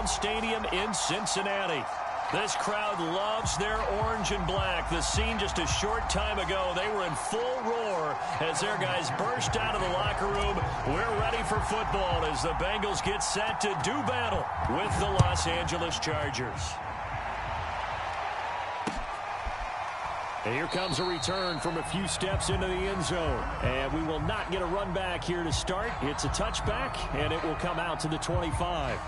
Stadium in Cincinnati. This crowd loves their orange and black. The scene just a short time ago, they were in full roar as their guys burst out of the locker room. We're ready for football as the Bengals get set to do battle with the Los Angeles Chargers. And here comes a return from a few steps into the end zone. And we will not get a run back here to start. It's a touchback, and it will come out to the 25.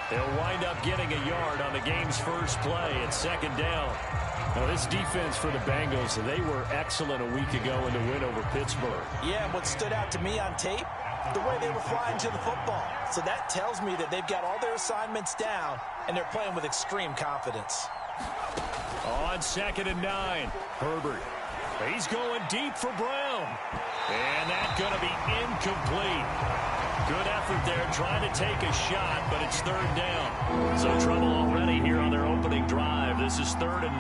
They'll wind up getting a yard on the game's first play. It's second down. Now, this defense for the Bengals, they were excellent a week ago in the win over Pittsburgh. Yeah, and what stood out to me on tape, the way they were flying to the football. So that tells me that they've got all their assignments down, and they're playing with extreme confidence. On 2nd and 9, Herbert. He's going deep for Brown. And that's going to be incomplete. Good effort there trying to take a shot, but it's third down. So trouble already here on their opening drive. This is 3rd and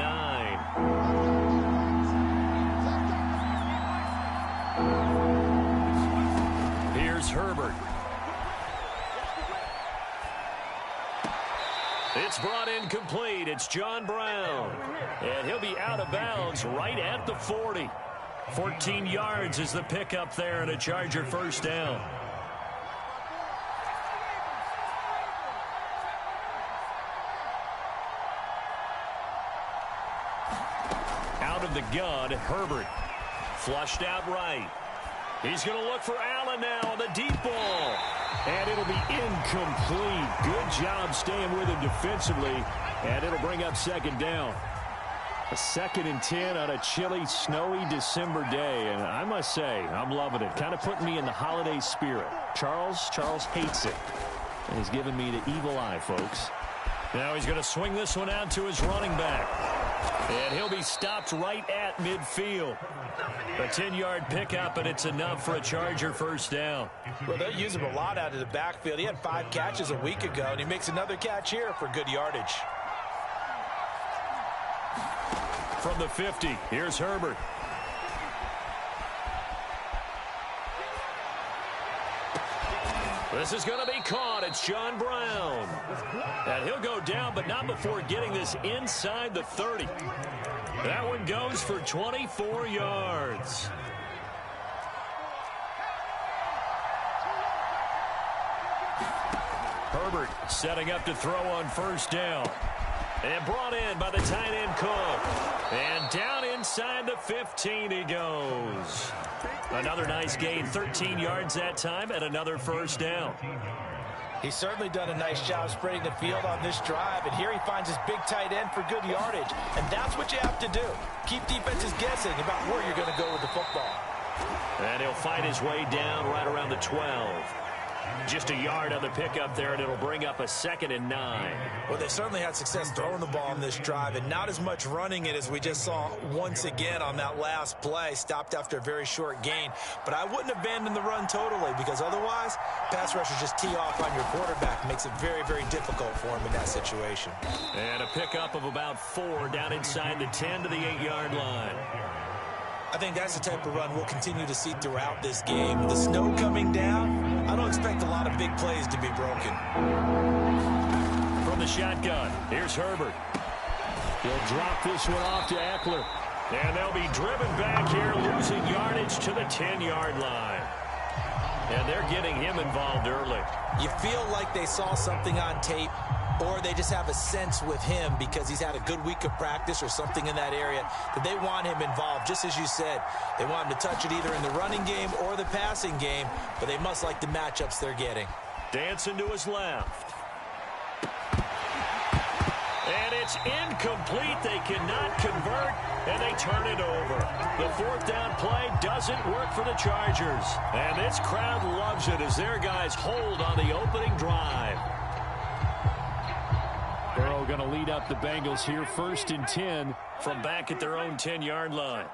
9. Here's Herbert. It's brought in complete. It's John Brown. And he'll be out of bounds right at the 40. 14 yards is the pickup there and a Charger first down. Out of the gun, Herbert. Flushed out right. He's going to look for Allen now on the deep ball. And it'll be incomplete. Good job staying with him defensively. And it'll bring up second down. A 2nd and 10 on a chilly, snowy December day. And I must say, I'm loving it. Kind of putting me in the holiday spirit. Charles hates it. And he's giving me the evil eye, folks. Now he's going to swing this one out to his running back. And he'll be stopped right at midfield. A 10-yard pickup, and it's enough for a Charger first down. Well, they'll use him a lot out of the backfield. He had 5 catches a week ago, and he makes another catch here for good yardage. From the 50, here's Herbert. This is going to be caught. It's John Brown. And he'll go down, but not before getting this inside the 30. That one goes for 24 yards. Herbert setting up to throw on first down. And brought in by the tight end Cook. And down inside the 15 he goes. Another nice gain, 13 yards that time, and another first down. He's certainly done a nice job spreading the field on this drive, and here he finds his big tight end for good yardage. And that's what you have to do. Keep defenses guessing about where you're going to go with the football. And he'll fight his way down right around the 12. Just a yard on the pickup there, and it'll bring up a 2nd and 9. Well, they certainly had success throwing the ball on this drive, and not as much running it as we just saw once again on that last play. Stopped after a very short gain. But I wouldn't abandon the run totally, because otherwise, pass rushers just tee off on your quarterback. Makes it very, very difficult for him in that situation. And a pickup of about 4 down inside the 10 to the 8-yard line. I think that's the type of run we'll continue to see throughout this game. With the snow coming down, I don't expect a lot of big plays to be broken. From the shotgun, here's Herbert. He'll drop this one off to Eckler. And they'll be driven back here, losing yardage to the 10-yard line. And they're getting him involved early. You feel like they saw something on tape, or they just have a sense with him because he's had a good week of practice or something in that area that they want him involved. Just as you said, they want him to touch it either in the running game or the passing game, but they must like the matchups they're getting. Dancing to his left. It's incomplete. They cannot convert, and they turn it over. The fourth down play doesn't work for the Chargers. And this crowd loves it as their guys hold on the opening drive. Burrow going to lead up the Bengals here, 1st and 10 from back at their own 10-yard line.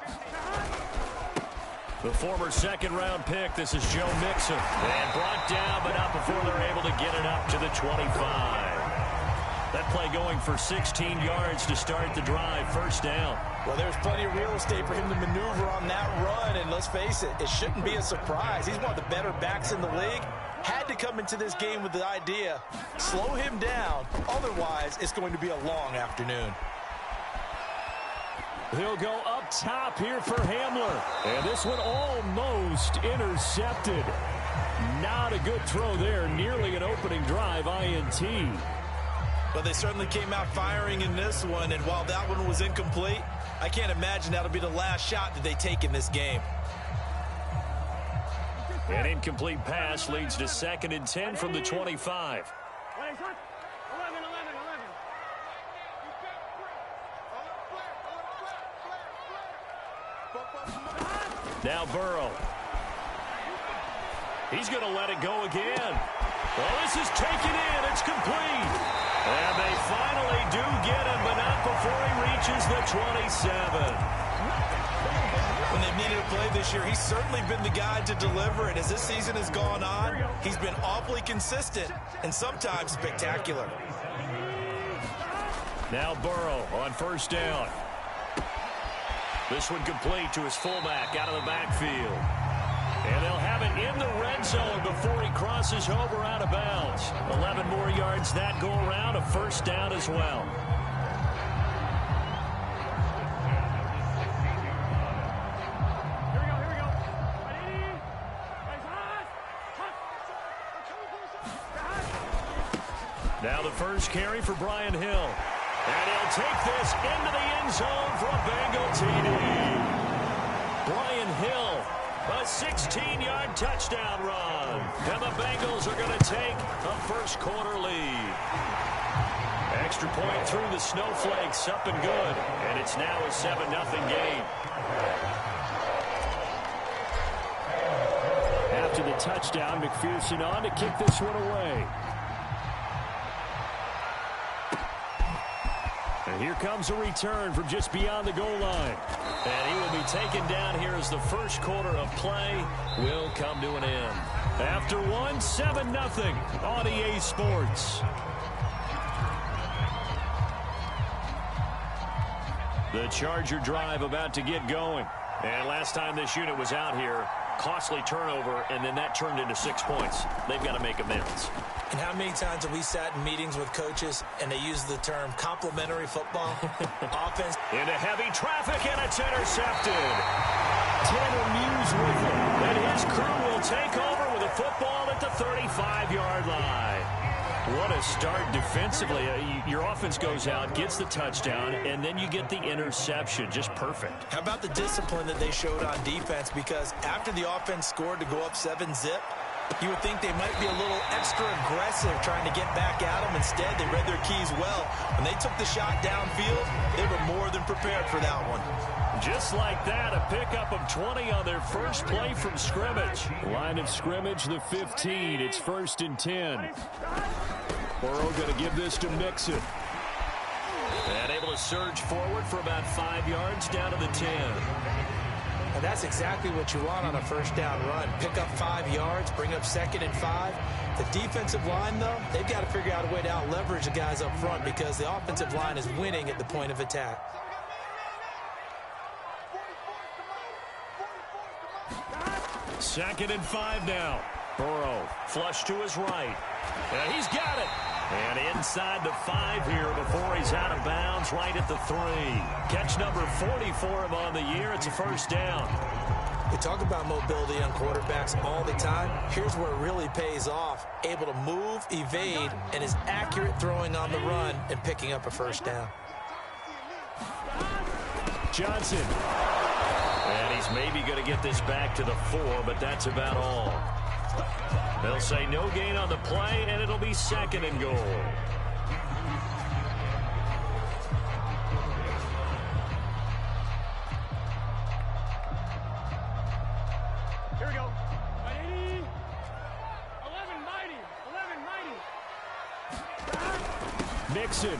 The former second-round pick, this is Joe Mixon. And brought down, but not before they're able to get it up to the 25. That play going for 16 yards to start the drive, 1st down. Well, there's plenty of real estate for him to maneuver on that run, and let's face it, it shouldn't be a surprise. He's one of the better backs in the league. Had to come into this game with the idea, slow him down, otherwise it's going to be a long afternoon. He'll go up top here for Hamler. And this one almost intercepted. Not a good throw there. Nearly an opening drive, INT. But they certainly came out firing in this one, and while that one was incomplete, I can't imagine that'll be the last shot that they take in this game. An incomplete pass leads to 2nd and 10 from the 25. Now Burrow. He's going to let it go again. Well, this is taken in. It's complete. And they finally do get him, but not before he reaches the 27. When they've needed a play this year, he's certainly been the guy to deliver it. As this season has gone on, he's been awfully consistent and sometimes spectacular. Now Burrow on 1st down. This one complete to his fullback out of the backfield. And they'll have it in the red zone before he crosses over out of bounds. 11 more yards that go around, a 1st down as well. Now the first carry for Brian Hill. And he'll take this into the end zone for a Bengal TD. Brian Hill, a 16-yard touchdown run. And the Bengals are going to take a first-quarter lead. Extra point through the snowflakes, up and good. And it's now a 7-0 game. After the touchdown, McPherson on to kick this one away. And here comes a return from just beyond the goal line. And he will be taken down here as the first quarter of play will come to an end. After one, 7-0 on EA Sports. The Charger drive about to get going. And last time this unit was out here, costly turnover, and then that turned into 6 points. They've got to make amends. And how many times have we sat in meetings with coaches and they use the term complementary football? Offense. Into heavy traffic, and it's intercepted. Tanner Muse with it. And his crew will take over with a football at the 35-yard line. What a start defensively. Your offense goes out, gets the touchdown, and then you get the interception. Just perfect. How about the discipline that they showed on defense? Because after the offense scored to go up 7-zip, you would think they might be a little extra aggressive trying to get back at them. Instead, they read their keys well. When they took the shot downfield, they were more than prepared for that one. Just like that, a pickup of 20 on their first play from scrimmage. Line of scrimmage, the 15. It's 1st and 10. Burrow going to give this to Mixon. And able to surge forward for about 5 yards down to the 10. And that's exactly what you want on a 1st down run. Pick up 5 yards, bring up 2nd and 5. The defensive line, though, they've got to figure out a way to out-leverage the guys up front because the offensive line is winning at the point of attack. Second and 5 now. Burrow, flush to his right. And he's got it. And inside the 5 here before he's out of bounds, right at the 3. Catch number 40 for him on the year. It's a 1st down. We talk about mobility on quarterbacks all the time. Here's where it really pays off. Able to move, evade, and is accurate throwing on the run and picking up a 1st down. Johnson. And he's maybe going to get this back to the 4, but that's about all. They'll say no gain on the play, and it'll be 2nd and goal. Mixon.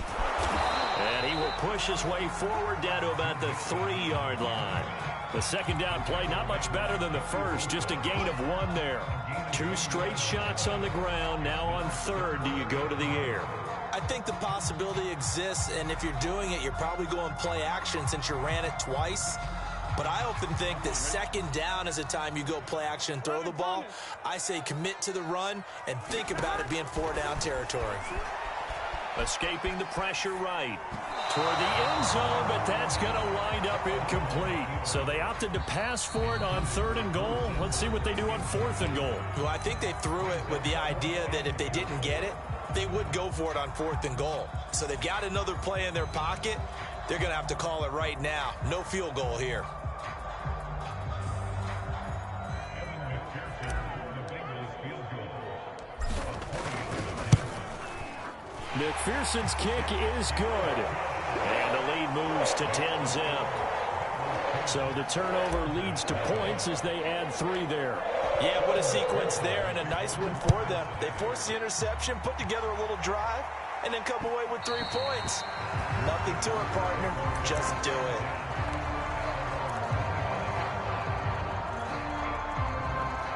And he will push his way forward down to about the 3-yard line. The second down play, not much better than the first, just a gain of 1 there. 2 straight shots on the ground. Now on third, do you go to the air? I think the possibility exists, and if you're doing it, you're probably going play action since you ran it twice. But I often think that second down is a time you go play action and throw the ball. I say commit to the run and think about it being 4-down territory. Escaping the pressure right toward the end zone, but that's going to wind up incomplete. So they opted to pass for it on 3rd and goal. Let's see what they do on 4th and goal. Well, I think they threw it with the idea that if they didn't get it, they would go for it on 4th and goal. So they've got another play in their pocket. They're going to have to call it right now. No field goal here. McPherson's kick is good. And the lead moves to 10-zip. So the turnover leads to points as they add 3 there. Yeah, what a sequence there, and a nice one for them. They forced the interception, put together a little drive, and then come away with 3 points. Nothing to it, partner. Just do it.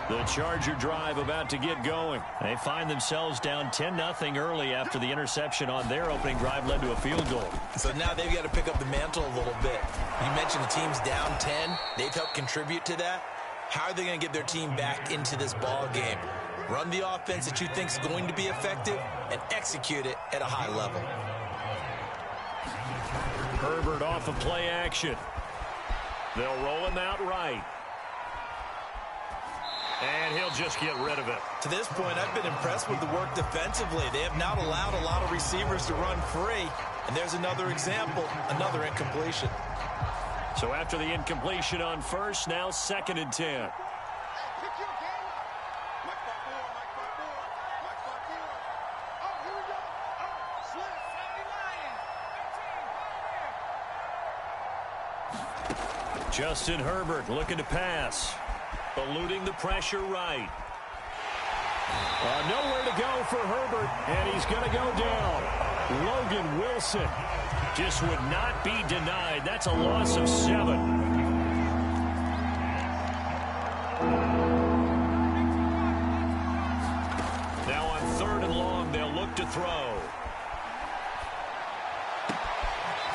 The Charger drive about to get going. They find themselves down 10-0 early after the interception on their opening drive led to a field goal. So now they've got to pick up the mantle a little bit. You mentioned the team's down 10. They've helped contribute to that. How are they going to get their team back into this ball game? Run the offense that you think is going to be effective and execute it at a high level. Herbert off of play action. They'll roll him out right. And he'll just get rid of it. To this point, I've been impressed with the work defensively. They have not allowed a lot of receivers to run free. And there's another example, another incompletion. So after the incompletion on first, now 2nd and 10. Justin Herbert looking to pass. Eluding the pressure right. Nowhere to go for Herbert, and he's going to go down. Logan Wilson just would not be denied. That's a loss of 7. Now on 3rd and long, they'll look to throw.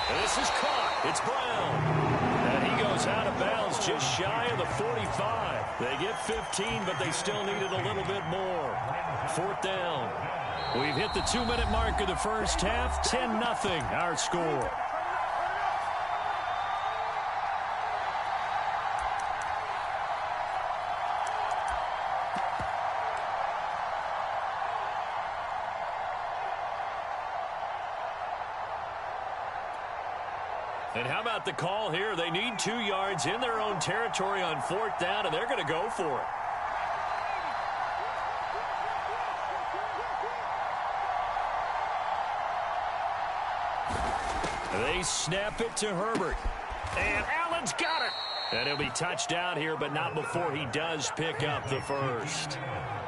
And this is caught. It's Brown. And he goes out of bounds just shy of the 45. They get 15, but they still needed a little bit more. 4th down. We've hit the 2-minute mark of the first half. 10-0 our score. And how about the call here? They need 2 yards in their own territory on 4th down, and they're going to go for it. They snap it to Herbert. And Allen's got it. And he'll be touched out here, but not before he does pick up the first.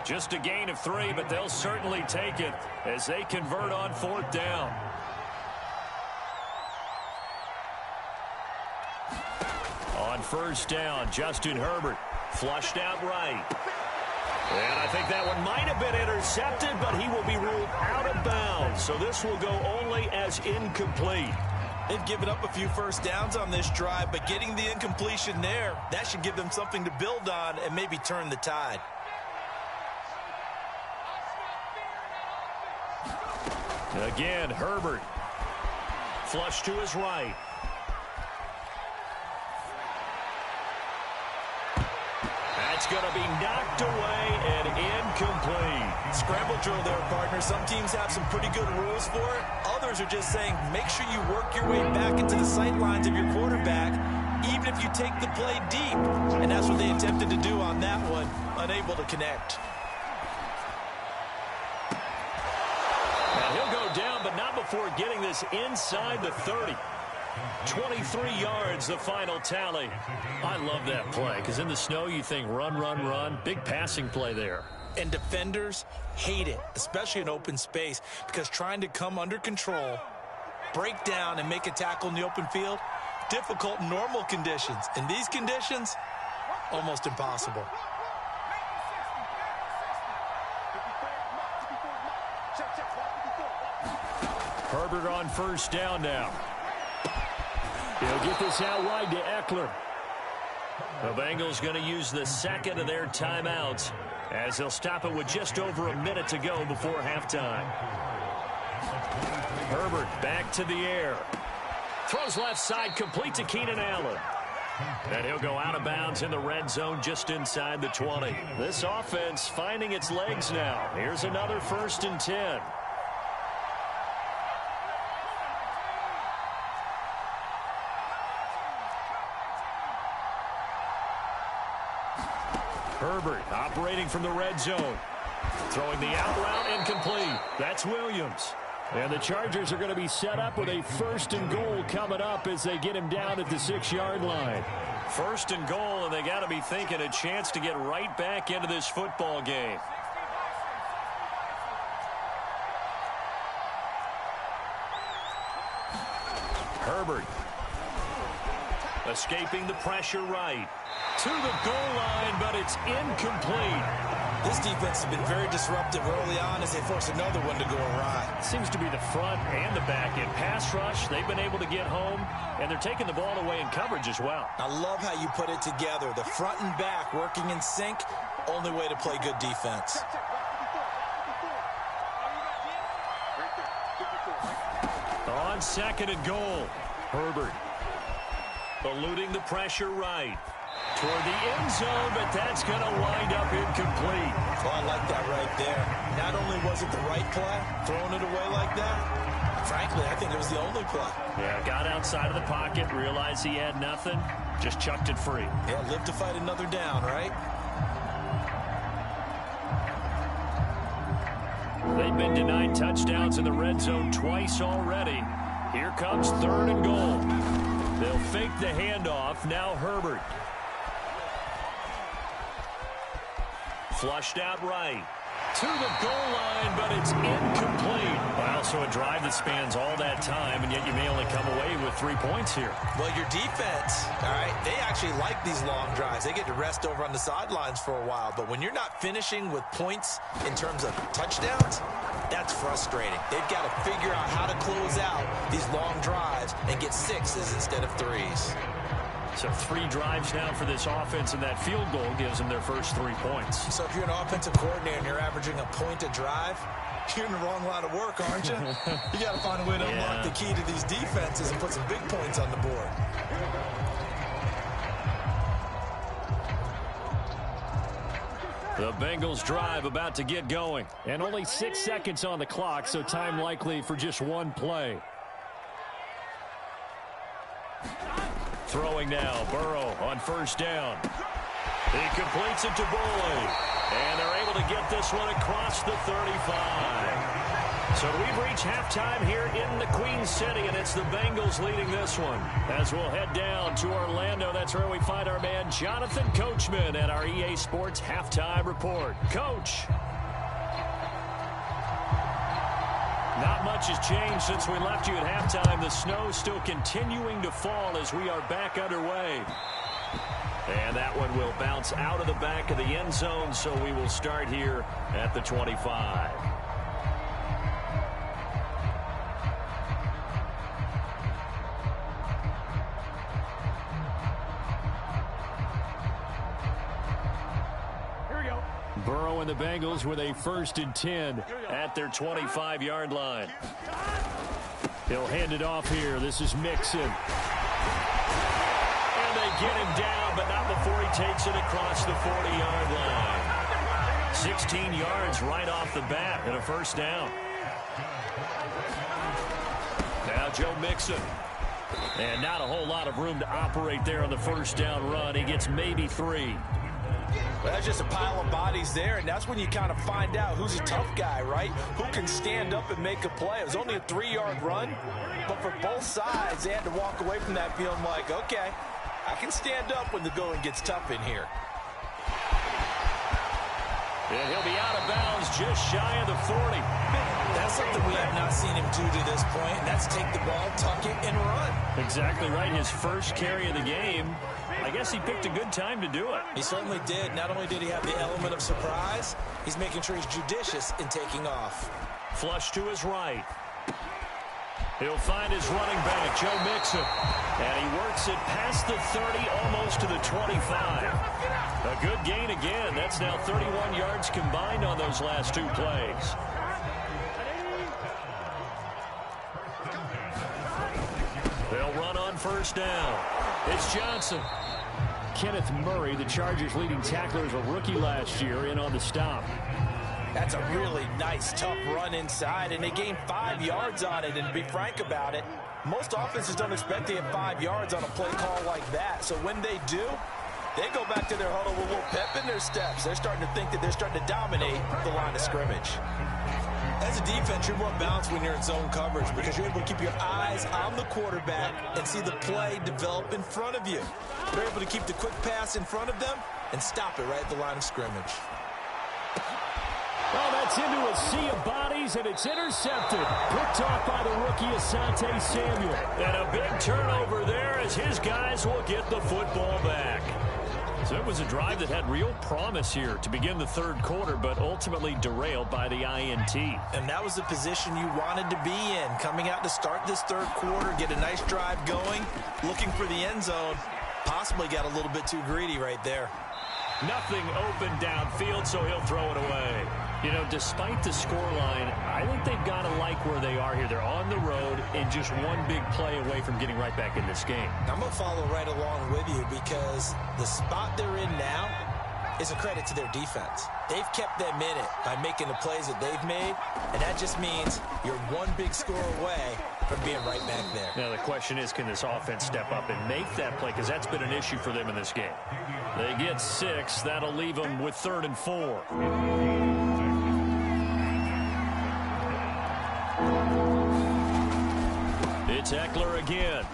Just a gain of 3, but they'll certainly take it as they convert on 4th down. On 1st down, Justin Herbert flushed out right. And I think that one might have been intercepted, but he will be ruled out of bounds. So this will go only as incomplete. They've given up a few first downs on this drive, but getting the incompletion there, that should give them something to build on and maybe turn the tide. Again, Herbert. Flush to his right. That's going to be knocked away and incomplete. Scramble drill there, partner. Some teams have some pretty good rules for it. Others are just saying, make sure you work your way back into the sight lines of your quarterback, even if you take the play deep. And that's what they attempted to do on that one, unable to connect. Now he'll go down, but not before getting this inside the 30. 23 yards, the final tally. I love that play because in the snow you think run, run, run. Big passing play there. And defenders hate it, especially in open space, because trying to come under control, break down, and make a tackle in the open field, difficult in normal conditions. In these conditions, almost impossible. Herbert on first down now. He'll get this out wide to Eckler. The Bengals going to use the second of their timeouts as they'll stop it with just over a minute to go before halftime. Herbert back to the air. Throws left side, complete to Keenan Allen. And he'll go out of bounds in the red zone just inside the 20. This offense finding its legs now. Here's another 1st and 10. Herbert operating from the red zone. Throwing the out route incomplete. That's Williams. And the Chargers are going to be set up with a 1st and goal coming up as they get him down at the 6-yard line. 1st and goal, and they got to be thinking a chance to get right back into this football game. Herbert escaping the pressure right. To the goal line, but it's incomplete. This defense has been very disruptive early on as they force another one to go awry. Seems to be the front and the back end. Pass rush, they've been able to get home, and they're taking the ball away in coverage as well. I love how you put it together. The front and back working in sync, only way to play good defense. On 2nd and goal, Herbert eluding the pressure right. Toward the end zone, but that's going to wind up incomplete. Oh, I like that right there. Not only was it the right play, throwing it away like that, frankly, I think it was the only play. Yeah, got outside of the pocket, realized he had nothing, just chucked it free. Yeah, live to fight another down, right? They've been denied touchdowns in the red zone twice already. Here comes 3rd and goal. They'll fake the handoff. Now Herbert. Flushed out right. To the goal line, but it's incomplete. Well, so a drive that spans all that time, and yet you may only come away with 3 points here. Well, your defense, all right, they actually like these long drives. They get to rest over on the sidelines for a while. But when you're not finishing with points in terms of touchdowns, that's frustrating. They've got to figure out how to close out these long drives and get 6s instead of 3s. So 3 drives now for this offense, and that field goal gives them their first 3 points. So if you're an offensive coordinator and you're averaging a point a drive, you're in the wrong line of work, aren't you? You got to find a way to unlock the key to these defenses and put some big points on the board. The Bengals drive about to get going. And only 6 seconds on the clock, so time likely for just one play. Throwing now, Burrow on first down. He completes it to Boley. And they're able to get this one across the 35. So we've reached halftime here in the Queen City, and it's the Bengals leading this one. As we'll head down to Orlando, that's where we find our man Jonathan Coachman at our EA Sports Halftime Report. Coach. Not much has changed since we left you at halftime. The snow still continuing to fall as we are back underway. And that one will bounce out of the back of the end zone, so we will start here at the 25. Burrow and the Bengals with a 1st and 10 at their 25-yard line. He'll hand it off here. This is Mixon. And they get him down, but not before he takes it across the 40-yard line. 16 yards right off the bat and a 1st down. Now Joe Mixon. And not a whole lot of room to operate there on the 1st down run. He gets maybe 3. Well, that's just a pile of bodies there, and that's when you kind of find out who's a tough guy, right? Who can stand up and make a play. It was only a 3-yard run, but for both sides, they had to walk away from that feeling like, okay, I can stand up when the going gets tough in here. And he'll be out of bounds just shy of the 40. That's something we have not seen him do to this point, and that's take the ball, tuck it, and run. Exactly right. His first carry of the game. I guess he picked a good time to do it. He certainly did. Not only did he have the element of surprise, he's making sure he's judicious in taking off. Flush to his right. He'll find his running back, Joe Mixon. And he works it past the 30, almost to the 25. A good gain again. That's now 31 yards combined on those last two plays. They'll run on first down. It's Johnson. Kenneth Murray, the Chargers' leading tackler, is a rookie last year, in on the stop. That's a really nice, tough run inside, and they gained 5 yards on it. And to be frank about it, most offenses don't expect to get 5 yards on a play call like that. So when they do, they go back to their huddle with a little pep in their steps. They're starting to think that they're starting to dominate the line of scrimmage. As a defense, you're more balanced when you're in zone coverage because you're able to keep your eyes on the quarterback and see the play develop in front of you. You're able to keep the quick pass in front of them and stop it right at the line of scrimmage. Oh, that's into a sea of bodies, and it's intercepted. Picked off by the rookie, Asante Samuel. And a big turnover there as his guys will get the football back. So it was a drive that had real promise here to begin the third quarter, but ultimately derailed by the INT. And that was the position you wanted to be in, coming out to start this third quarter, get a nice drive going, looking for the end zone. Possibly got a little bit too greedy right there. Nothing open downfield, so he'll throw it away. You know, despite the scoreline, I think they've got to like where they are here. They're on the road and just one big play away from getting right back in this game. I'm going to follow right along with you because the spot they're in now is a credit to their defense. They've kept them in it by making the plays that they've made, and that just means you're one big score away from being right back there. Now, the question is, can this offense step up and make that play? Because that's been an issue for them in this game. They get 6. That'll leave them with 3rd and 4. It's Eckler again.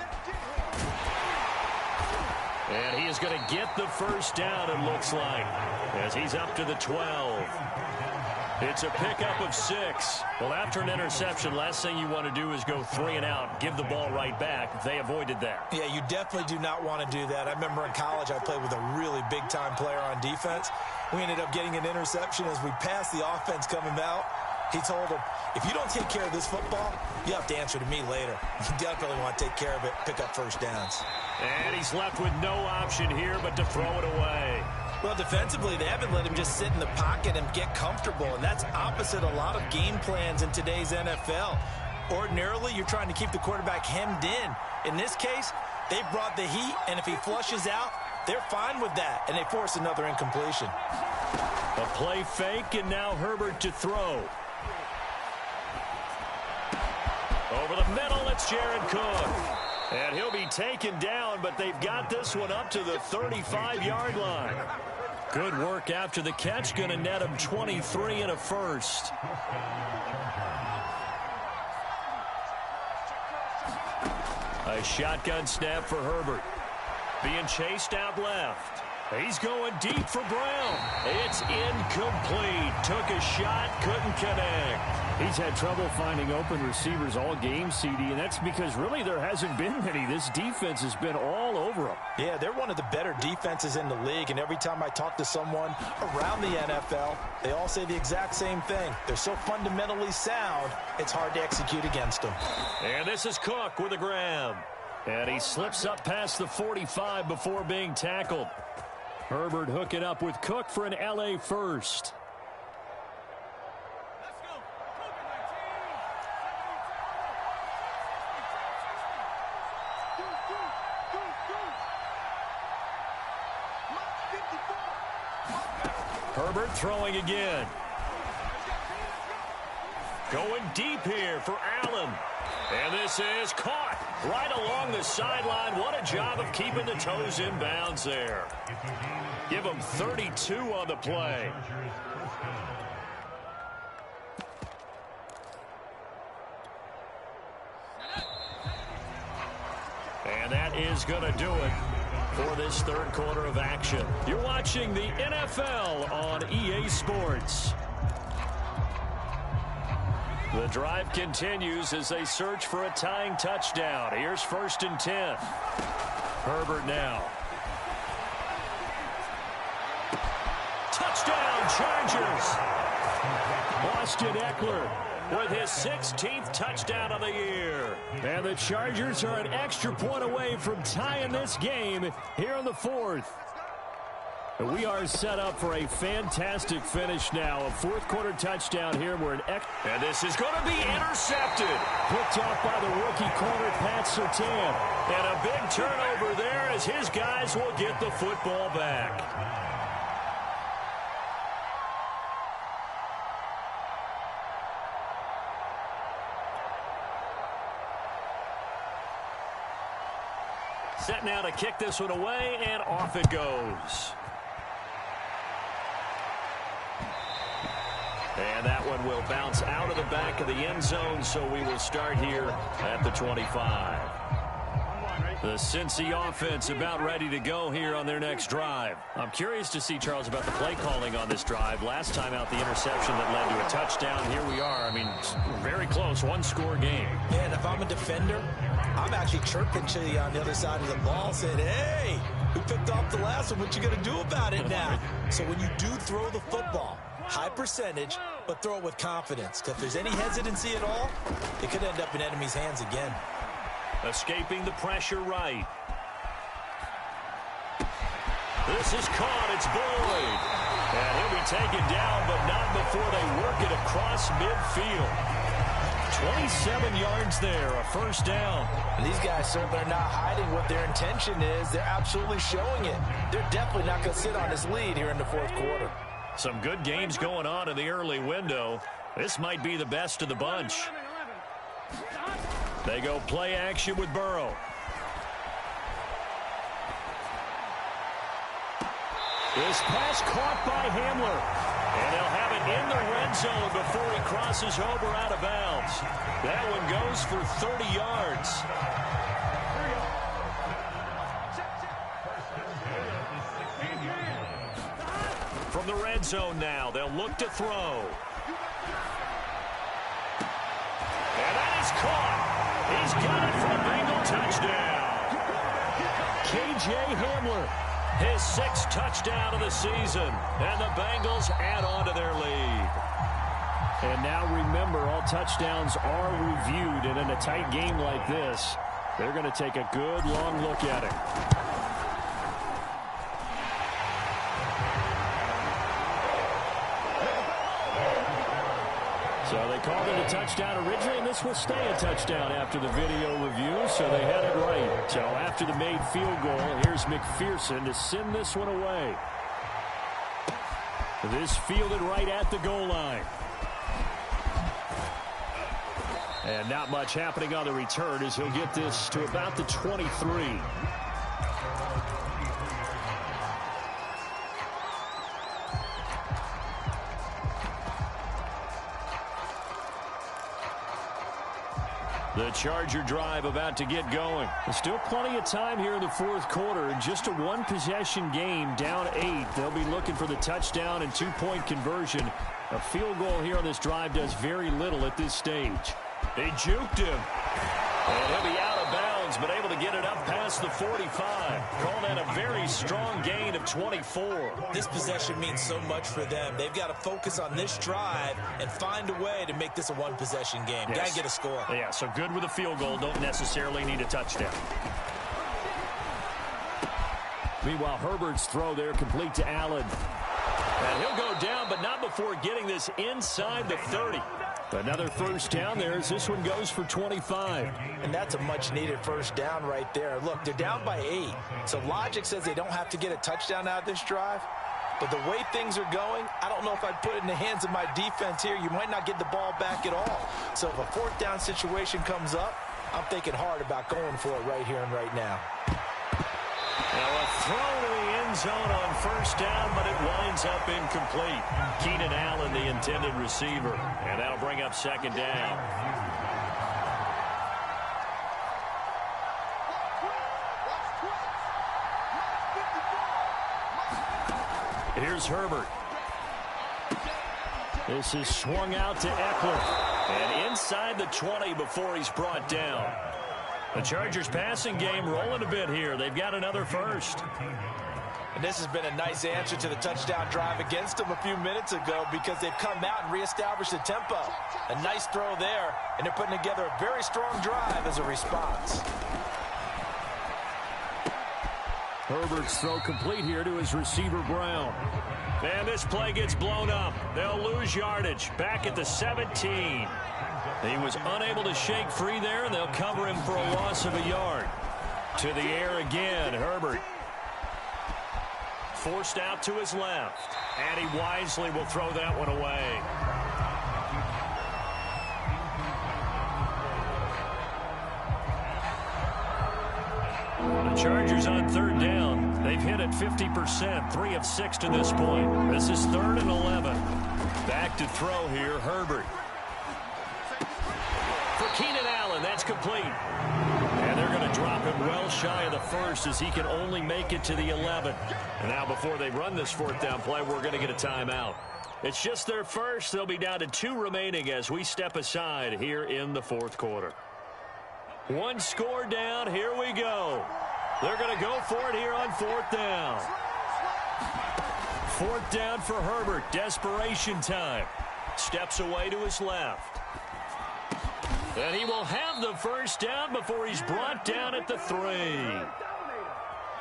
And he is going to get the first down, it looks like, as he's up to the 12. It's a pickup of 6. Well, after an interception, last thing you want to do is go 3 and out, give the ball right back. They avoided that. Yeah, you definitely do not want to do that. I remember in college I played with a really big-time player on defense. We ended up getting an interception as we passed the offense coming out. He told him, if you don't take care of this football, you have to answer to me later. You definitely want to take care of it, pick up first downs. And he's left with no option here but to throw it away. Well, defensively, they haven't let him just sit in the pocket and get comfortable, and that's opposite a lot of game plans in today's NFL. Ordinarily, you're trying to keep the quarterback hemmed in. In this case, they brought the heat, and if he flushes out, they're fine with that, and they force another incompletion. A play fake, and now Herbert to throw. Over the middle, it's Jared Cook. And he'll be taken down, but they've got this one up to the 35-yard line. Good work after the catch, going to net him 23 and a first. A shotgun snap for Herbert. Being chased out left. He's going deep for Brown. It's incomplete. Took a shot, couldn't connect. He's had trouble finding open receivers all game, CD, and that's because really there hasn't been many. This defense has been all over them. Yeah, they're one of the better defenses in the league, and every time I talk to someone around the NFL, they all say the exact same thing. They're so fundamentally sound, it's hard to execute against them. And this is Cook with a grab. And he slips up past the 45 before being tackled. Herbert hooking up with Cook for an LA first. Herbert throwing again. Going deep here for Allen. And this is caught right along the sideline. What a job of keeping the toes in bounds there. Give him 32 on the play. And that is going to do it for this third quarter of action. You're watching the NFL on EA Sports. The drive continues as they search for a tying touchdown. Here's 1st and 10. Herbert now. Touchdown, Chargers. Austin Eckler with his 16th touchdown of the year. And the Chargers are an extra point away from tying this game here in the fourth. We are set up for a fantastic finish now. A fourth-quarter touchdown here. And this is going to be intercepted. Picked off by the rookie corner, Pat Surtain. And a big turnover there as his guys will get the football back. Set now to kick this one away, and off it goes. And that one will bounce out of the back of the end zone, so we will start here at the 25. The Cincy offense about ready to go here on their next drive. I'm curious to see, Charles, about the play calling on this drive. Last time out, the interception that led to a touchdown. Here we are. I mean, very close, one-score game. And if I'm a defender, I'm actually chirping to you on the other side of the ball, saying, hey, we picked off the last one. What you going to do about it now? So when you do throw the football, high percentage, but throw it with confidence. Because if there's any hesitancy at all, it could end up in enemy's hands again. Escaping the pressure right. This is caught. It's Boyd. And he'll be taken down, but not before they work it across midfield. 27 yards there, a first down. And these guys certainly are not hiding what their intention is. They're absolutely showing it. They're definitely not going to sit on this lead here in the fourth quarter. Some good games going on in the early window. This might be the best of the bunch. They go play action with Burrow. This pass caught by Hamler. And they'll have it in the red zone before he crosses over out of bounds. That one goes for 30 yards. From the red zone now, they'll look to throw. And that is caught. He's got it for a Bengal touchdown. K.J. Hamler, his 6th touchdown of the season. And the Bengals add on to their lead. And now remember, all touchdowns are reviewed. And in a tight game like this, they're going to take a good long look at it. So they called it a touchdown originally, and this will stay a touchdown after the video review, so they had it right. So after the made field goal, here's McPherson to send this one away. This fielded right at the goal line. And not much happening on the return as he'll get this to about the 23. The Charger drive about to get going. There's still plenty of time here in the fourth quarter. Just a one-possession game, down 8. They'll be looking for the touchdown and 2-point conversion. A field goal here on this drive does very little at this stage. They juked him. And he'll be out of bounds, but able to get it up past the 45. Call that a very strong gain of 24. This possession means so much for them. They've got to focus on this drive and find a way to make this a one-possession game. Yes. Got to get a score. Yeah, so good with a field goal. Don't necessarily need a touchdown. Meanwhile, Herbert's throw there complete to Allen. And he'll go down, but not before getting this inside the 30. Another first down there as this one goes for 25. And that's a much-needed first down right there. Look, they're down by 8. So logic says they don't have to get a touchdown out of this drive. But the way things are going, I don't know if I'd put it in the hands of my defense here. You might not get the ball back at all. So if a fourth down situation comes up, I'm thinking hard about going for it right here and right now. Now a throw to the end zone on first down, but it winds up incomplete. Keenan Allen, the intended receiver, and that'll bring up second down. Here's Herbert. This is swung out to Eckler. And inside the 20 before he's brought down. The Chargers passing game rolling a bit here. They've got another first. And this has been a nice answer to the touchdown drive against them a few minutes ago because they've come out and reestablished the tempo. A nice throw there, and they're putting together a very strong drive as a response. Herbert's throw complete here to his receiver, Brown. And this play gets blown up. They'll lose yardage. Back at the 17. He was unable to shake free there, and they'll cover him for a loss of a yard. To the air again, Herbert. Forced out to his left. And he wisely will throw that one away. The Chargers on third down. They've hit it 50%, 3 of 6 to this point. This is 3rd and 11. Back to throw here, Herbert. For Keenan Allen, that's complete. And they're going to drop him well shy of the first as he can only make it to the 11. And now before they run this 4th down play, we're going to get a timeout. It's just their first. They'll be down to 2 remaining as we step aside here in the 4th quarter. 1 score down. Here we go. They're going to go for it here on 4th down. 4th down for Herbert. Desperation time. Steps away to his left. And he will have the first down before he's brought down at the 3.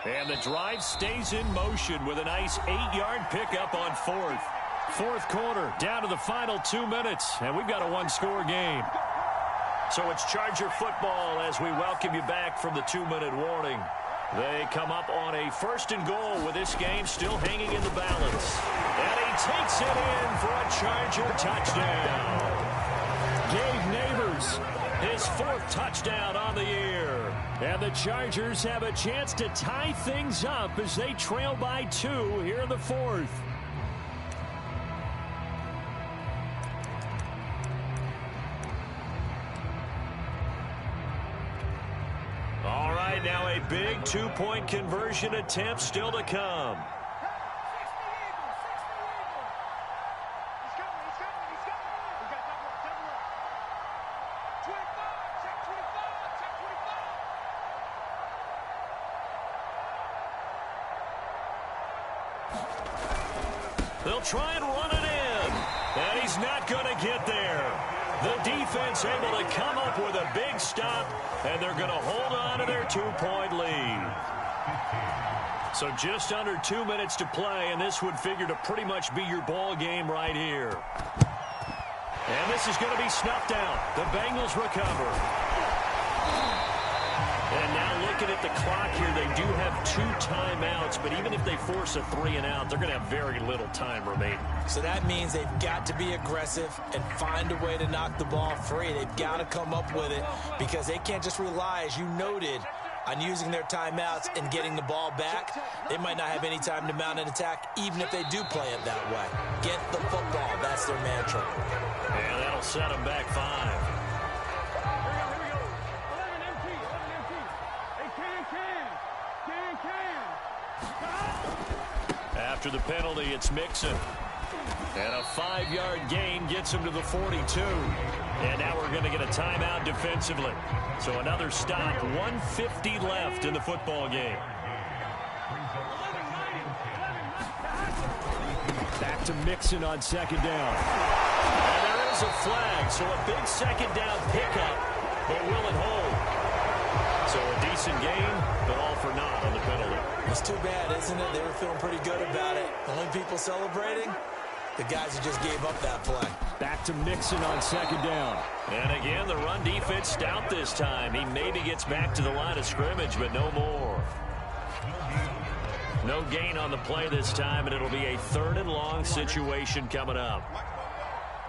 And the drive stays in motion with a nice 8-yard pickup on 4th. 4th quarter, down to the final 2 minutes, and we've got a 1-score game. So it's Charger football as we welcome you back from the 2-minute warning. They come up on a 1st and goal with this game still hanging in the balance. And he takes it in for a Charger touchdown. Gabe Neighbors, his 4th touchdown on the year. And the Chargers have a chance to tie things up as they trail by 2 here in the 4th. All right, now a big 2-point conversion attempt still to come. They'll try and run it in. And he's not going to get there. The defense able to come up with a big stop, and they're going to hold on to their 2-point lead. So just under 2 minutes to play, and this would figure to pretty much be your ball game right here. And this is going to be snuffed out. The Bengals recover. And now looking at the clock here, they do have 2 timeouts, but even if they force a 3-and-out, they're going to have very little time remaining. So that means they've got to be aggressive and find a way to knock the ball free. They've got to come up with it because they can't just rely, as you noted, on using their timeouts and getting the ball back. They might not have any time to mount an attack, even if they do play it that way. Get the football. That's their mantra. And that'll set them back 5. After the penalty, it's Mixon. And a 5-yard gain gets him to the 42. And now we're going to get a timeout defensively. So another stop, 1:50 left in the football game. Back to Mixon on 2nd down. And there is a flag, so a big 2nd down pickup, but will it hold? So a decent gain, but all for naught on the penalty. It's too bad, isn't it? They were feeling pretty good about it. The only people celebrating, the guys who just gave up that play. Back to Mixon on 2nd down. And again, the run defense stout this time. He maybe gets back to the line of scrimmage, but no more. No gain on the play this time, and it'll be a 3rd and long situation coming up.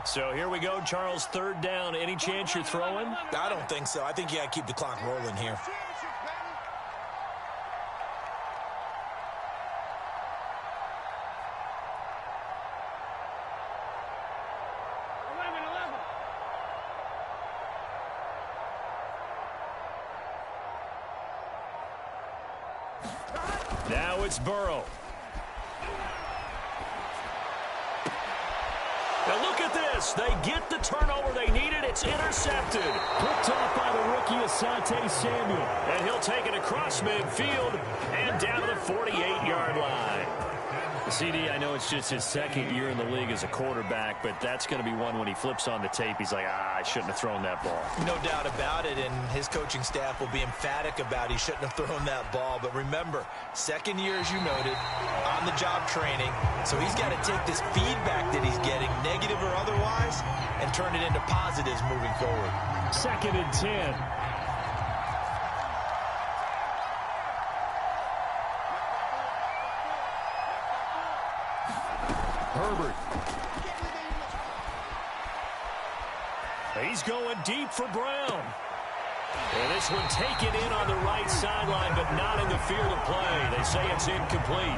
So here we go, Charles, 3rd down. Any chance you're throwing? I don't think so. I think you got to keep the clock rolling here. Now it's Burrow. And look at this. They get the turnover they needed. It's intercepted. Picked off by the rookie Asante Samuel. And he'll take it across midfield and down to the 48-yard line. CD, I know it's just his second year in the league as a quarterback, but that's going to be one when he flips on the tape. He's like, I shouldn't have thrown that ball. No doubt about it, and his coaching staff will be emphatic about he shouldn't have thrown that ball. But remember, second year, as you noted, on-the-job training, so he's got to take this feedback that he's getting, negative or otherwise, and turn it into positives moving forward. 2nd and 10. Herbert. He's going deep for Brown. And this one taken in on the right sideline, but not in the field of play. They say it's incomplete.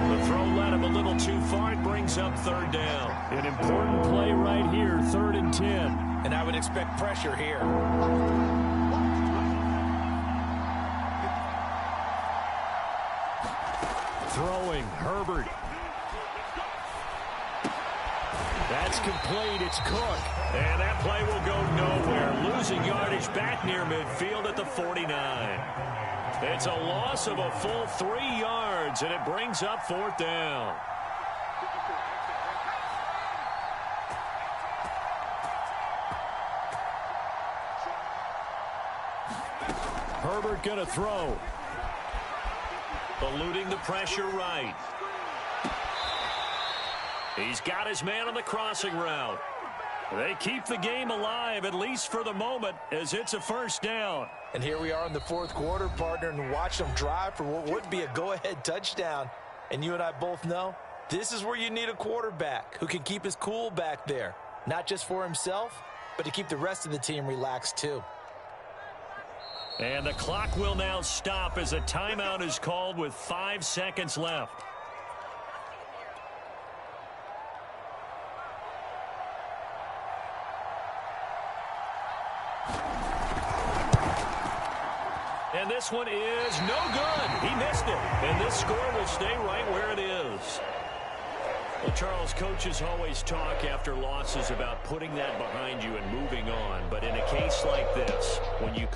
The throw led him a little too far. It brings up 3rd down. An important play right here, 3rd and 10. And I would expect pressure here. Throwing, Herbert. That's complete. It's Cook. And that play will go nowhere. Losing yardage back near midfield at the 49. It's a loss of a full 3 yards, and it brings up 4th down. Herbert gonna throw. Eluding the pressure right. He's got his man on the crossing route. They keep the game alive, at least for the moment, as it's a 1st down. And here we are in the 4th quarter, partner, and watch them drive for what would be a go-ahead touchdown. And you and I both know this is where you need a quarterback who can keep his cool back there, not just for himself, but to keep the rest of the team relaxed too. And the clock will now stop as a timeout is called with 5 seconds left. And this one is no good. He missed it. And this score will stay right where it is. Well, Charles, coaches always talk after losses about putting that behind you and moving on. But in a case like this, when you